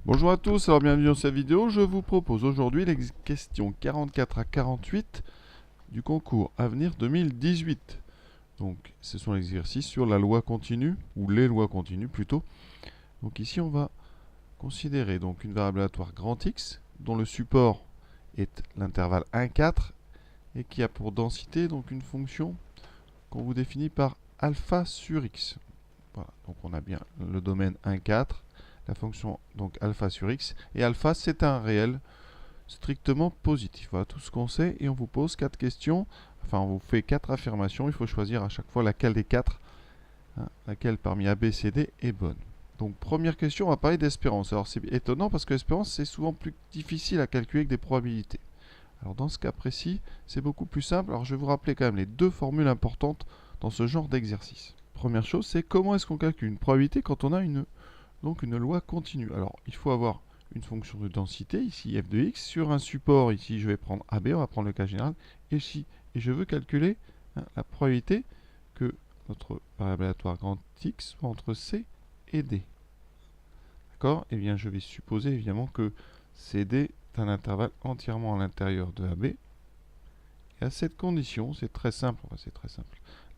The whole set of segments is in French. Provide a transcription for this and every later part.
Bonjour à tous, alors bienvenue dans cette vidéo. Je vous propose aujourd'hui les questions 44 à 48 du concours Avenir 2018. Donc ce sont les exercices sur la loi continue, ou les lois continues plutôt. Donc ici on va considérer donc une variable aléatoire grand X dont le support est l'intervalle 1, 4 et qui a pour densité donc une fonction qu'on vous définit par alpha sur X. Voilà, donc on a bien le domaine 1, 4. La fonction donc alpha sur x, et alpha c'est un réel strictement positif. Voilà tout ce qu'on sait, et on vous pose 4 questions, enfin on vous fait 4 affirmations, il faut choisir à chaque fois laquelle des 4, laquelle parmi A, B, C, D est bonne. Donc première question, on va parler d'espérance. Alors c'est étonnant parce que l'espérance c'est souvent plus difficile à calculer que des probabilités. Alors dans ce cas précis, c'est beaucoup plus simple. Alors je vais vous rappeler quand même les deux formules importantes dans ce genre d'exercice. Première chose, c'est comment est-ce qu'on calcule une probabilité quand on a donc une loi continue. Alors, il faut avoir une fonction de densité, ici f de x, sur un support, ici je vais prendre AB, on va prendre le cas général, et je veux calculer la probabilité que notre variable aléatoire grand X soit entre C et D. D'accord? Eh bien, je vais supposer évidemment que CD est un intervalle entièrement à l'intérieur de AB. Et à cette condition, c'est très simple,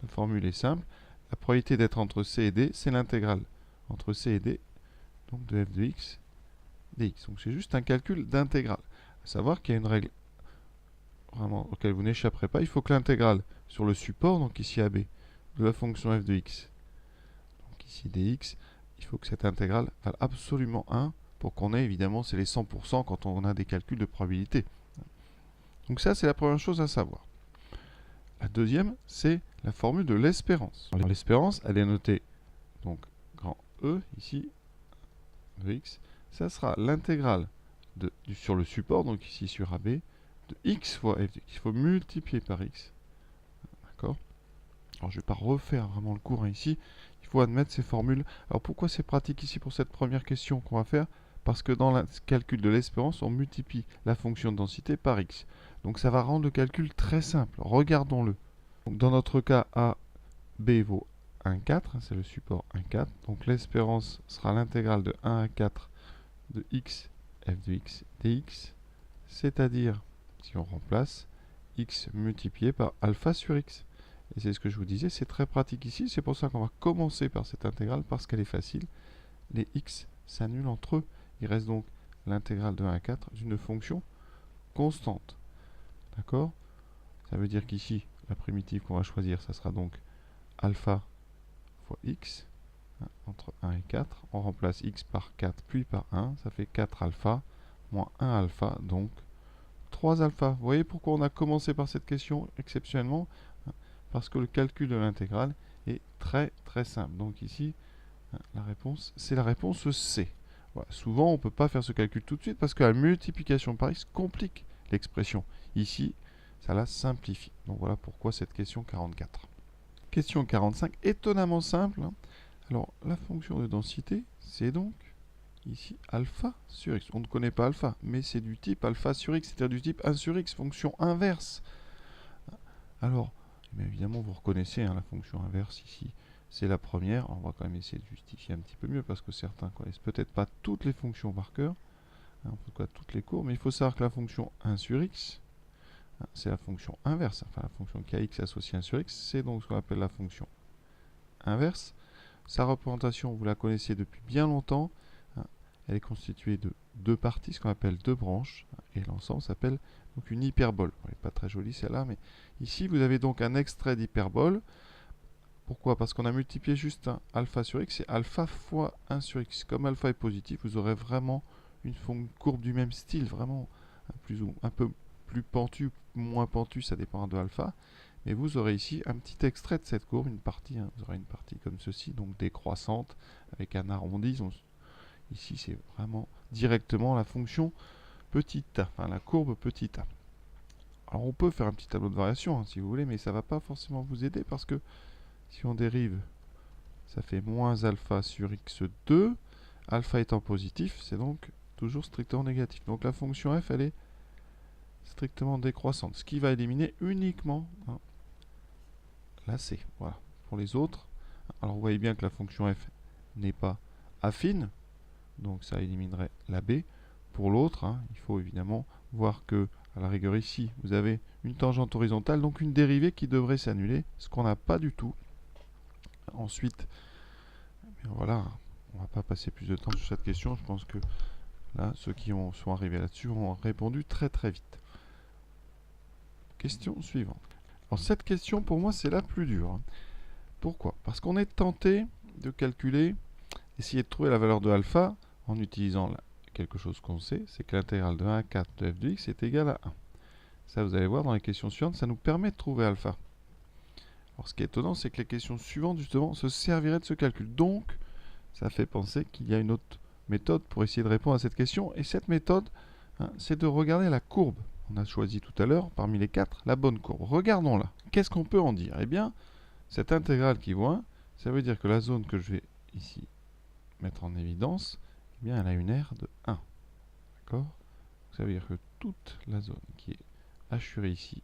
la formule est simple, la probabilité d'être entre C et D, c'est l'intégrale entre C et D, donc de f de x dx. Donc c'est juste un calcul d'intégrale. À savoir qu'il y a une règle vraiment auquel vous n'échapperez pas. Il faut que l'intégrale sur le support, donc ici AB, de la fonction f de x, donc ici dx, il faut que cette intégrale vaille absolument 1 pour qu'on ait, évidemment, c'est les 100% quand on a des calculs de probabilité. Donc ça, c'est la première chose à savoir. La deuxième, c'est la formule de l'espérance. L'espérance, elle est notée, donc grand E, ici, de x, ça sera l'intégrale sur le support, donc ici sur AB, de x fois f de x. Il faut multiplier par x. D'accord? Alors je ne vais pas refaire vraiment le cours ici. Il faut admettre ces formules. Alors pourquoi c'est pratique ici pour cette première question qu'on va faire? Parce que dans le calcul de l'espérance, on multiplie la fonction de densité par x. Donc ça va rendre le calcul très simple. Regardons-le. Dans notre cas, A, B vaut 1, 4. C'est le support 1, 4. Donc l'espérance sera l'intégrale de 1 à 4 de x f de x dx, c'est-à-dire, si on remplace, x multiplié par alpha sur x. Et c'est ce que je vous disais, c'est très pratique ici, c'est pour ça qu'on va commencer par cette intégrale, parce qu'elle est facile. Les x s'annulent entre eux. Il reste donc l'intégrale de 1 à 4 d'une fonction constante. D'accord? Ça veut dire qu'ici, la primitive qu'on va choisir, ça sera donc alpha fois x, entre 1 et 4. On remplace x par 4 puis par 1. Ça fait 4 alpha moins 1 alpha, donc 3 alpha. Vous voyez pourquoi on a commencé par cette question exceptionnellement? Parce que le calcul de l'intégrale est très très simple. Donc ici, la réponse, c'est la réponse C. Voilà. Souvent, on ne peut pas faire ce calcul tout de suite parce que la multiplication par x complique l'expression. Ici, ça la simplifie. Donc voilà pourquoi cette question 44. Question 45, étonnamment simple. Alors, la fonction de densité, c'est donc ici alpha sur x. On ne connaît pas alpha, mais c'est du type alpha sur x, c'est-à-dire du type 1 sur x, fonction inverse. Alors, bien évidemment, vous reconnaissez la fonction inverse ici, c'est la première. On va quand même essayer de justifier un petit peu mieux, parce que certains connaissent peut-être pas toutes les fonctions par cœur, en tout cas toutes les courbes, mais il faut savoir que la fonction 1 sur x, c'est la fonction inverse, enfin la fonction kx associée à 1 sur x, c'est donc ce qu'on appelle la fonction inverse. Sa représentation, vous la connaissez depuis bien longtemps. Elle est constituée de deux parties, ce qu'on appelle deux branches, et l'ensemble s'appelle donc une hyperbole. Elle n'est pas très jolie celle-là, mais ici vous avez donc un extrait d'hyperbole. Pourquoi? Parce qu'on a multiplié juste un alpha sur x, c'est alpha fois 1 sur x. Comme alpha est positif, vous aurez vraiment une courbe du même style, vraiment un peu plus pentue, moins pentue, ça dépend de alpha. Et vous aurez ici un petit extrait de cette courbe, une partie, vous aurez une partie comme ceci, donc décroissante, avec un arrondi. Ici, c'est vraiment directement la fonction petit a, enfin la courbe petit a. Alors on peut faire un petit tableau de variation si vous voulez, mais ça ne va pas forcément vous aider parce que si on dérive, ça fait moins alpha sur x2. Alpha étant positif, c'est donc toujours strictement négatif. Donc la fonction f, elle est strictement décroissante, ce qui va éliminer uniquement la c. Voilà. Pour les autres, alors vous voyez bien que la fonction f n'est pas affine, donc ça éliminerait la b. Pour l'autre, hein, il faut évidemment voir que, à la rigueur ici, vous avez une tangente horizontale, donc une dérivée qui devrait s'annuler, ce qu'on n'a pas du tout. Ensuite, voilà, on ne va pas passer plus de temps sur cette question, je pense que là, ceux qui sont arrivés là-dessus ont répondu très très vite. Question suivante. Alors cette question, pour moi, c'est la plus dure. Hein. Pourquoi? Parce qu'on est tenté de calculer, essayer de trouver la valeur de alpha en utilisant quelque chose qu'on sait, c'est que l'intégrale de 1 à 4 de f de x est égale à 1. Ça, vous allez voir dans les questions suivantes, ça nous permet de trouver alpha. Alors ce qui est étonnant, c'est que les questions suivantes, justement, se serviraient de ce calcul. Donc, ça fait penser qu'il y a une autre méthode pour essayer de répondre à cette question. Et cette méthode, hein, c'est de regarder la courbe. On a choisi tout à l'heure, parmi les 4, la bonne courbe. Regardons-la. Qu'est-ce qu'on peut en dire? Eh bien, cette intégrale qui vaut 1, ça veut dire que la zone que je vais ici mettre en évidence, eh bien, elle a une aire de 1. D'accord? Ça veut dire que toute la zone qui est hachurée ici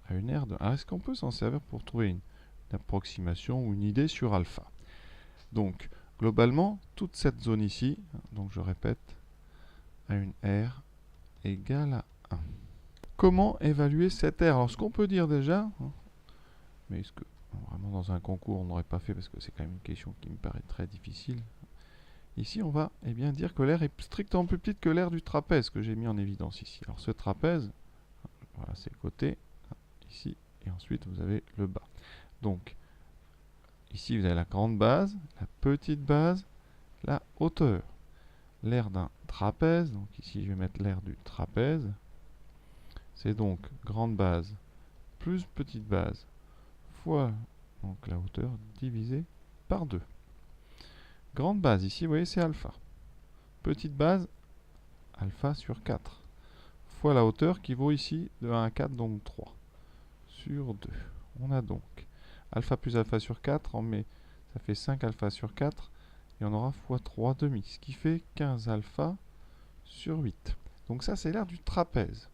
a une aire de 1. Est-ce qu'on peut s'en servir pour trouver une approximation ou une idée sur alpha? Donc, globalement, toute cette zone ici, donc je répète, a une aire égale à 1. Comment évaluer cette aire? Alors, ce qu'on peut dire déjà, mais est-ce que vraiment dans un concours on n'aurait pas fait parce que c'est quand même une question qui me paraît très difficile. Ici, on va bien dire que l'aire est strictement plus petite que l'aire du trapèze que j'ai mis en évidence ici. Alors, ce trapèze, voilà, c'est le côté, ici, et ensuite vous avez le bas. Donc, ici, vous avez la grande base, la petite base, la hauteur. L'aire d'un trapèze, donc ici, je vais mettre l'aire du trapèze. C'est donc grande base plus petite base fois donc la hauteur divisée par 2. Grande base, ici, vous voyez, c'est alpha. Petite base, alpha sur 4. Fois la hauteur qui vaut ici de 1 à 4, donc 3 sur 2. On a donc alpha plus alpha sur 4, ça fait 5 alpha sur 4, et on aura fois 3 demi, ce qui fait 15 alpha sur 8. Donc ça, c'est l'aire du trapèze.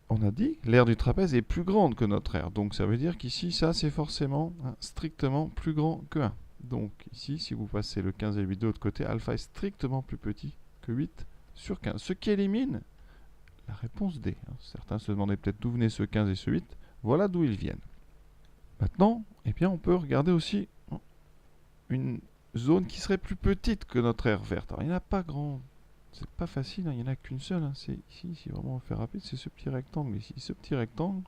On a dit l'aire du trapèze est plus grande que notre aire. Donc ça veut dire qu'ici, ça, c'est forcément strictement plus grand que 1. Donc ici, si vous passez le 15 et le 8 de l'autre côté, alpha est strictement plus petit que 8 sur 15. Ce qui élimine la réponse D. Certains se demandaient peut-être d'où venaient ce 15 et ce 8. Voilà d'où ils viennent. Maintenant, on peut regarder aussi une zone qui serait plus petite que notre aire verte. Alors, il n'y en a pas grand. C'est pas facile, il n'y en a qu'une seule. C'est ici, si vraiment on fait rapide, c'est ce petit rectangle ici. Ce petit rectangle,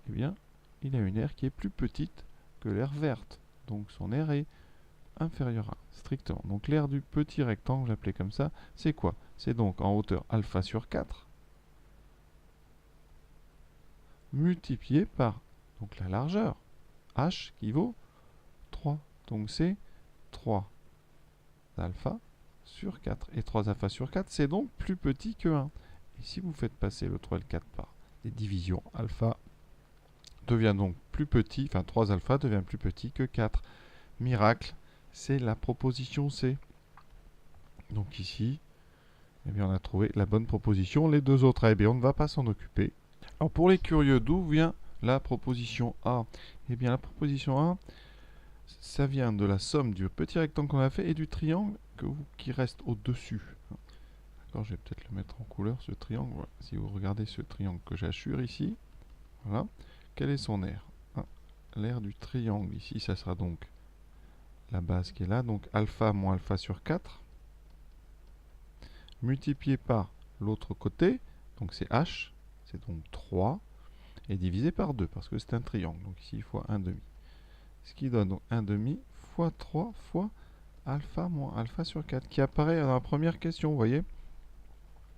il a une aire qui est plus petite que l'aire verte. Donc son aire est inférieure à 1, strictement. Donc l'aire du petit rectangle, appelé comme ça, c'est quoi? C'est donc en hauteur alpha sur 4, multiplié par donc la largeur, h qui vaut 3. Donc c'est 3 alpha sur 4. Et 3 alpha sur 4, c'est donc plus petit que 1. Et si vous faites passer le 3 et le 4 par des divisions, alpha devient donc plus petit, enfin 3 alpha devient plus petit que 4. Miracle, c'est la proposition C. Donc ici, on a trouvé la bonne proposition. Les deux autres A et B, on ne va pas s'en occuper. Alors pour les curieux, d'où vient la proposition A? La proposition A, ça vient de la somme du petit rectangle qu'on a fait et du triangle qui reste au-dessus. D'accord, je vais peut-être le mettre en couleur, ce triangle. Voilà. Si vous regardez ce triangle que j'assure ici, voilà. Quelle est son aire? L'aire du triangle, ici, ça sera donc la base qui est là, donc alpha moins alpha sur 4, multiplié par l'autre côté, donc c'est h, c'est donc 3, et divisé par 2, parce que c'est un triangle, donc ici fois 1 demi. Ce qui donne donc 1 demi fois 3 fois alpha moins alpha sur 4, qui apparaît dans la première question, vous voyez.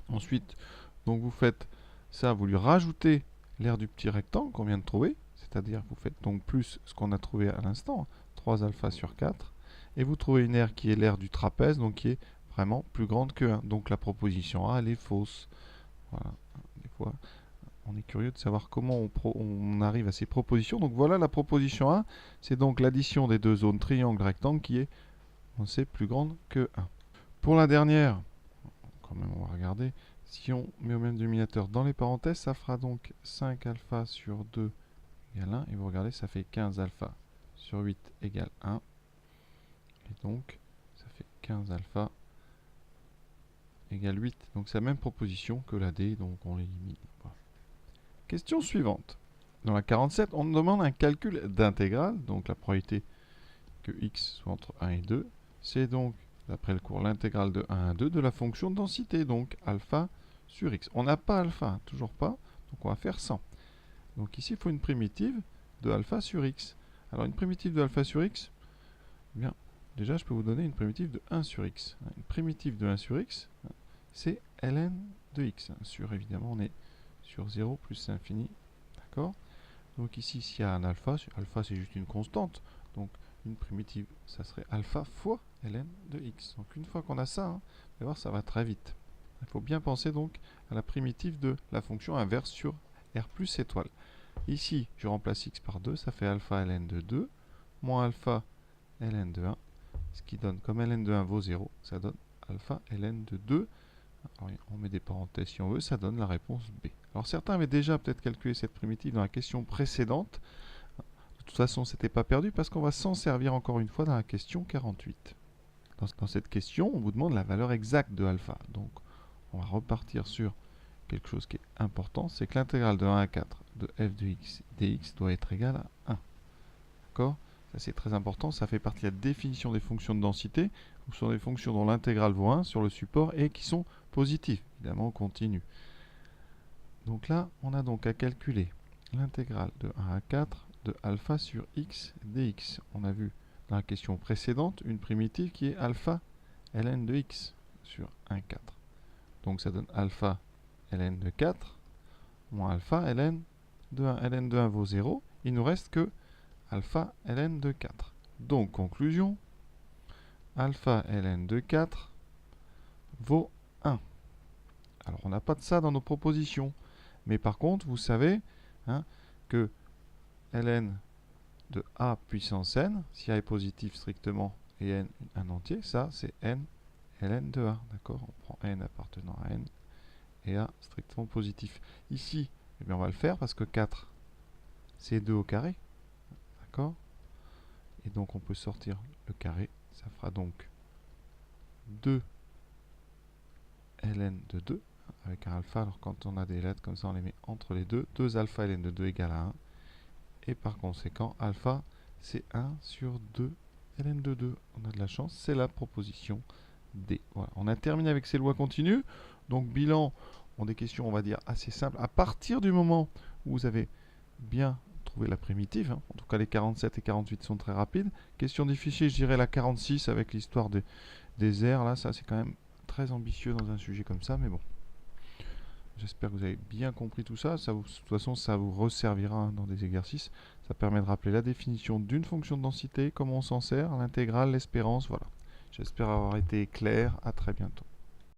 Ensuite, donc vous faites ça, vous lui rajoutez l'aire du petit rectangle qu'on vient de trouver, c'est-à-dire vous faites donc plus ce qu'on a trouvé à l'instant, 3 alpha sur 4, et vous trouvez une aire qui est l'aire du trapèze, donc qui est vraiment plus grande que 1. Donc la proposition A, elle est fausse. Voilà. Des fois, on est curieux de savoir comment on arrive à ces propositions. Donc voilà la proposition A, c'est donc l'addition des deux zones triangle-rectangle qui est, on sait, plus grande que 1. Pour la dernière, quand même on va regarder, si on met au même dénominateur dans les parenthèses, ça fera donc 5 alpha sur 2 égale 1, et vous regardez, ça fait 15 alpha sur 8 égale 1. Et donc, 15 alpha égale 8. Donc c'est la même proposition que la D, donc on l'élimine. Voilà. Question suivante. Dans la 47, on demande un calcul d'intégrale, donc la probabilité que x soit entre 1 et 2. C'est donc, d'après le cours, l'intégrale de 1 à 2 de la fonction de densité, donc alpha sur x. On n'a pas alpha, toujours pas, donc on va faire 100. Donc ici, il faut une primitive de alpha sur x. Alors une primitive de alpha sur x, eh bien, déjà je peux vous donner une primitive de 1 sur x. Une primitive de 1 sur x, c'est ln de x. Sur, évidemment, on est sur 0 plus l'infini. D'accord? Donc ici, s'il y a un alpha c'est juste une constante. Donc une primitive, ça serait alpha fois ln de x. Donc une fois qu'on a ça, vous allez voir, ça va très vite. Il faut bien penser donc à la primitive de la fonction inverse sur r plus étoile. Ici, je remplace x par 2, ça fait alpha ln de 2, moins alpha ln de 1, ce qui donne, comme ln de 1 vaut 0, ça donne alpha ln de 2. Alors, on met des parenthèses si on veut, ça donne la réponse B. Alors certains avaient déjà peut-être calculé cette primitive dans la question précédente. De toute façon, ce n'était pas perdu parce qu'on va s'en servir encore une fois dans la question 48. Dans cette question, on vous demande la valeur exacte de alpha. Donc, on va repartir sur quelque chose qui est important, c'est que l'intégrale de 1 à 4 de f de x dx doit être égale à 1. D'accord? Ça c'est très important, ça fait partie de la définition des fonctions de densité. Ce sont des fonctions dont l'intégrale vaut 1 sur le support et qui sont positives. Évidemment, on continue. Donc là, on a donc à calculer l'intégrale de 1 à 4 de alpha sur x dx. On a vu dans la question précédente une primitive qui est alpha ln de x sur 1, 4. Donc ça donne alpha ln de 4 moins alpha ln de 1. ln de 1 vaut 0. Il nous reste que alpha ln de 4. Donc conclusion, alpha ln de 4 vaut 1. Alors on n'a pas de ça dans nos propositions. Mais par contre, vous savez que ln de a puissance n, si a est positif strictement et n un entier, ça c'est n ln de a. D'accord? On prend n appartenant à n et a strictement positif. Ici, eh bien, on va le faire parce que 4, c'est 2 au carré. D'accord? Et donc on peut sortir le carré. Ça fera donc 2 ln de 2 avec un alpha. Alors quand on a des lettres comme ça, on les met entre les deux. 2 alpha ln de 2 égale à 1. Et par conséquent, alpha, c'est 1 sur 2 ln de 2. On a de la chance, c'est la proposition D. Voilà. On a terminé avec ces lois continues. Donc bilan, on a des questions, on va dire, assez simples. À partir du moment où vous avez bien trouvé la primitive, en tout cas les 47 et 48 sont très rapides. Question difficile, je dirais la 46 avec l'histoire des airs. Là, ça c'est quand même très ambitieux dans un sujet comme ça, mais bon. J'espère que vous avez bien compris tout ça. De toute façon, ça vous resservira dans des exercices. Ça permet de rappeler la définition d'une fonction de densité, comment on s'en sert, l'intégrale, l'espérance, voilà. J'espère avoir été clair. À très bientôt.